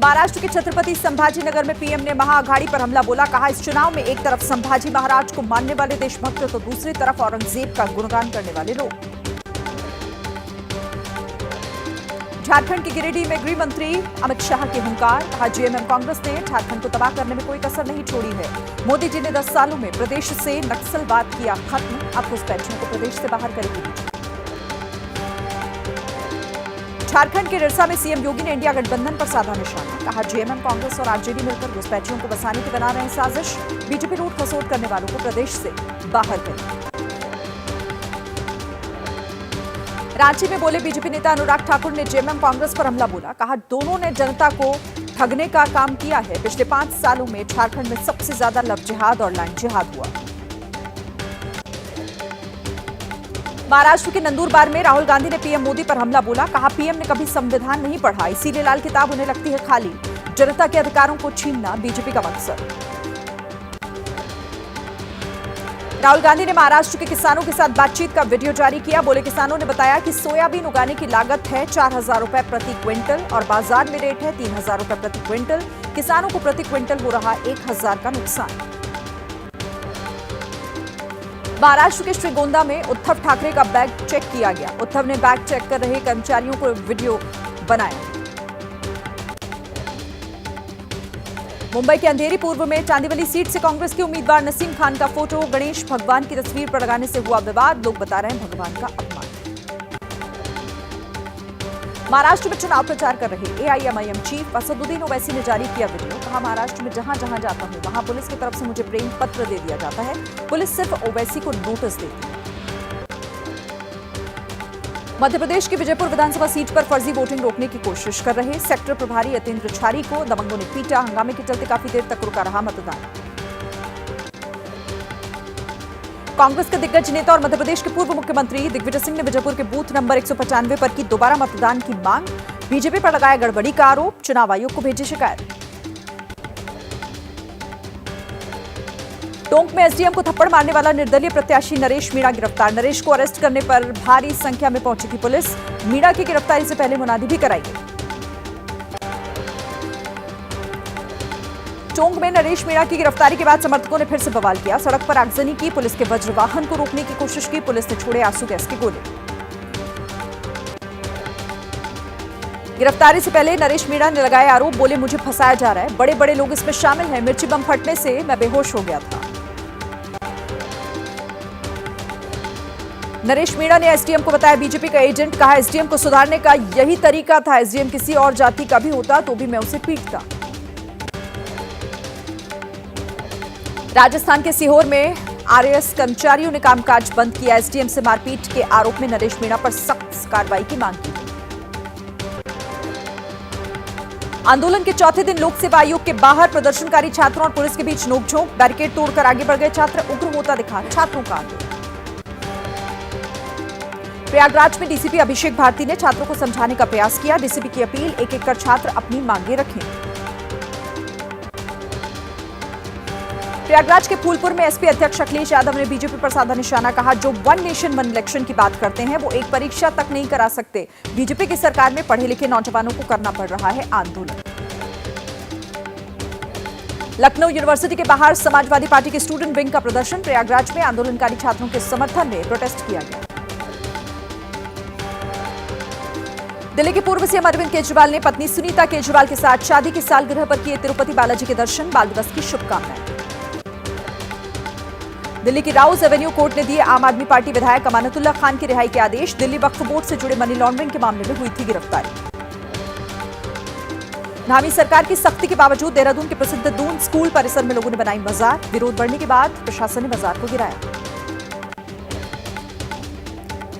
महाराष्ट्र के छत्रपति संभाजीनगर में पीएम ने महाअघाड़ी पर हमला बोला। कहा, इस चुनाव में एक तरफ संभाजी महाराज को मानने वाले देशभक्त तो दूसरी तरफ औरंगजेब का गुणगान करने वाले लोग। झारखंड के गिरिडीह में गृह मंत्री अमित शाह के हुंकार। कहा, जेएमएम कांग्रेस ने झारखंड को तबाह करने में कोई कसर नहीं छोड़ी है। मोदी जी ने 10 सालों में प्रदेश से नक्सलवाद किया खत्म, अब घुसपैठियों को प्रदेश से बाहर करेगी। झारखंड के रिरसा में सीएम योगी ने इंडिया गठबंधन पर साधा निशाना। कहा, जेएमएम कांग्रेस और आरजेडी मिलकर घुसपैठियों को बसाने की बना रहे हैं साजिश। बीजेपी लूट खसोट करने वालों को प्रदेश से बाहर करेगी। रांची में बोले बीजेपी नेता अनुराग ठाकुर ने जेएमएम कांग्रेस पर हमला बोला। कहा, दोनों ने जनता को ठगने का काम किया है। पिछले 5 सालों में झारखंड में सबसे ज्यादा लव जिहाद और लैंड जिहाद हुआ। महाराष्ट्र के नंदुरबार में राहुल गांधी ने पीएम मोदी पर हमला बोला। कहा, पीएम ने कभी संविधान नहीं पढ़ा, इसीलिए लाल किताब उन्हें लगती है खाली। जनता के अधिकारों को छीनना बीजेपी का मकसद। राहुल गांधी ने महाराष्ट्र के किसानों के साथ बातचीत का वीडियो जारी किया। बोले, किसानों ने बताया कि सोयाबीन उगाने की लागत है 4,000 रुपए प्रति क्विंटल और बाजार में रेट है 3,000 रुपए प्रति क्विंटल। किसानों को प्रति क्विंटल हो रहा 1,000 का नुकसान। महाराष्ट्र के श्रीगोंदा में उद्धव ठाकरे का बैग चेक किया गया। उद्धव ने बैग चेक कर रहे कर्मचारियों को वीडियो बनाया। मुंबई के अंधेरी पूर्व में चांदीवली सीट से कांग्रेस के उम्मीदवार नसीम खान का फोटो गणेश भगवान की तस्वीर पर लगाने से हुआ विवाद। लोग बता रहे हैं भगवान का अपमान। महाराष्ट्र में चुनाव प्रचार कर रहे एआईएमआईएम चीफ असदुद्दीन ओवैसी ने जारी किया वीडियो। कहा, महाराष्ट्र में जहां जहां जाता हूं वहां पुलिस की तरफ से मुझे प्रेम पत्र दे दिया जाता है। पुलिस सिर्फ ओवैसी को नोटिस देती है। मध्य प्रदेश की विजयपुर विधानसभा सीट पर फर्जी वोटिंग रोकने की कोशिश कर रहे सेक्टर प्रभारी यतेंद्र छारी को दबंगों ने पीटा। हंगामे के चलते काफी देर तक रुका रहा मतदान। कांग्रेस के दिग्गज नेता और मध्य प्रदेश के पूर्व मुख्यमंत्री दिग्विजय सिंह ने विजयपुर के बूथ नंबर 195 पर की दोबारा मतदान की मांग। बीजेपी पर लगाया गड़बड़ी का आरोप, चुनाव आयोग को भेजी शिकायत। टोंक में एसडीएम को थप्पड़ मारने वाला निर्दलीय प्रत्याशी नरेश मीणा गिरफ्तार। नरेश को अरेस्ट करने पर भारी संख्या में पहुंची थी पुलिस। मीणा की गिरफ्तारी से पहले मुनादी भी कराई गई। टोंक में नरेश मीणा की गिरफ्तारी के बाद समर्थकों ने फिर से बवाल किया। सड़क पर आगजनी की, पुलिस के वज्र वाहन को रोकने की कोशिश की। पुलिस ने छोड़े आंसू गैस के गोले। गिरफ्तारी से पहले नरेश मीणा ने लगाए आरोप। बोले, मुझे फंसाया जा रहा है, बड़े बड़े लोग इसमें शामिल हैं। मिर्ची बम फटने से मैं बेहोश हो गया था। नरेश मीणा ने एसडीएम को बताया बीजेपी का एजेंट। कहा, एसडीएम को सुधारने का यही तरीका था। एसडीएम किसी और जाति का भी होता तो भी मैं उसे पीटता। राजस्थान के सीहोर में आरएएस कर्मचारियों ने कामकाज बंद किया। एसडीएम से मारपीट के आरोप में नरेश मीणा पर सख्त कार्रवाई की मांग की। आंदोलन के चौथे दिन लोक सेवा आयोग के बाहर प्रदर्शनकारी छात्रों और पुलिस के बीच नोकझोंक। बैरिकेड तोड़कर आगे बढ़ गए छात्र। उग्र होता दिखा छात्रों का आंदोलन। प्रयागराज में डीसीपी अभिषेक भारती ने छात्रों को समझाने का प्रयास किया। डीसीपी की अपील, एक एक कर छात्र अपनी मांगे रखें। प्रयागराज के फूलपुर में एसपी अध्यक्ष अखिलेश यादव ने बीजेपी पर साधा निशाना। कहा, जो 1 नेशन 1 इलेक्शन की बात करते हैं वो एक परीक्षा तक नहीं करा सकते। बीजेपी की सरकार में पढ़े लिखे नौजवानों को करना पड़ रहा है आंदोलन। लखनऊ यूनिवर्सिटी के बाहर समाजवादी पार्टी के स्टूडेंट विंग का प्रदर्शन। प्रयागराज में आंदोलनकारी छात्रों के समर्थन में प्रोटेस्ट किया गया। दिल्ली के पूर्व सीएम अरविंद केजरीवाल ने पत्नी सुनीता केजरीवाल के साथ शादी की सालगिरह पर किए तिरुपति बालाजी के दर्शन। बाल दिवस की शुभकामनाएं। दिल्ली की राउज एवेन्यू कोर्ट ने दिए आम आदमी पार्टी विधायक अमानतुल्लाह खान की रिहाई के आदेश। दिल्ली वक्फ बोर्ड से जुड़े मनी लॉन्ड्रिंग के मामले में हुई थी गिरफ्तारी। नामी सरकार की सख्ती के बावजूद देहरादून के प्रसिद्ध दून स्कूल परिसर में लोगों ने बनाई मजार। विरोध बढ़ने के बाद प्रशासन ने मजार को गिराया।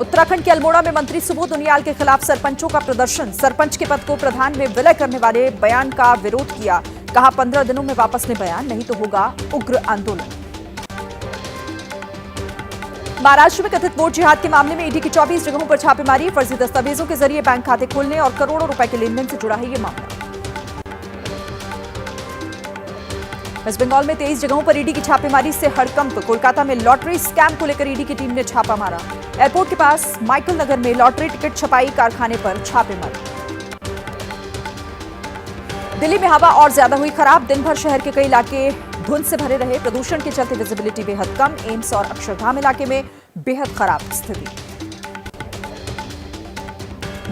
उत्तराखंड के अल्मोड़ा में मंत्री सुबोध उनियाल के खिलाफ सरपंचों का प्रदर्शन। सरपंच के पद को प्रधान में विलय करने वाले बयान का विरोध किया। कहा, 15 दिनों में वापस लें बयान, नहीं तो होगा उग्र आंदोलन। महाराष्ट्र में कथित वोट जिहाद के मामले में ईडी की 24 जगहों पर छापेमारी। फर्जी दस्तावेजों के जरिए बैंक खाते खोलने और करोड़ों रुपए के लेनदेन से जुड़ा है यह मामला। वेस्ट बंगाल में 23 जगहों पर ईडी की छापेमारी से हड़कंप। कोलकाता में लॉटरी स्कैम को लेकर ईडी की टीम ने छापा मारा। एयरपोर्ट के पास माइकल नगर में लॉटरी टिकट छपाई कारखाने पर छापेमारी। दिल्ली में हवा और ज्यादा हुई खराब। दिन भर शहर के कई इलाके धुंध से भरे रहे। प्रदूषण के चलते विजिबिलिटी बेहद कम। एम्स और अक्षरधाम इलाके में बेहद खराब स्थिति।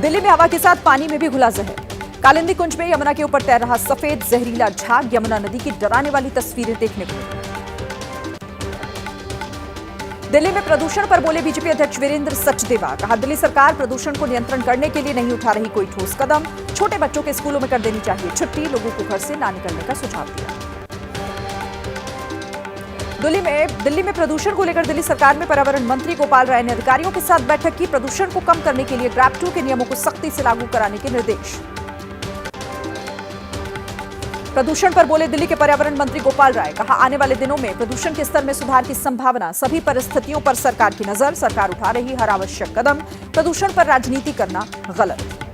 दिल्ली में हवा के साथ पानी में भी घुला जहर। कालिंदी कुंज में यमुना के ऊपर तैर रहा सफेद जहरीला झाग। यमुना नदी की डराने वाली तस्वीरें देखने को मिली। दिल्ली में प्रदूषण पर बोले बीजेपी अध्यक्ष वीरेंद्र सचदेवा। कहा, दिल्ली सरकार प्रदूषण को नियंत्रण करने के लिए नहीं उठा रही कोई ठोस कदम। छोटे बच्चों के स्कूलों में कर देनी चाहिए छुट्टी। लोगों को घर से ना निकलने का सुझाव दिया। दिल्ली में प्रदूषण को लेकर दिल्ली सरकार में पर्यावरण मंत्री गोपाल राय ने अधिकारियों के साथ बैठक की। प्रदूषण को कम करने के लिए ग्रैब 2 के नियमों को सख्ती से लागू कराने के निर्देश। प्रदूषण पर बोले दिल्ली के पर्यावरण मंत्री गोपाल राय। कहा, आने वाले दिनों में प्रदूषण के स्तर में सुधार की संभावना। सभी परिस्थितियों पर सरकार की नजर। सरकार उठा रही हर आवश्यक कदम। प्रदूषण पर राजनीति करना गलत।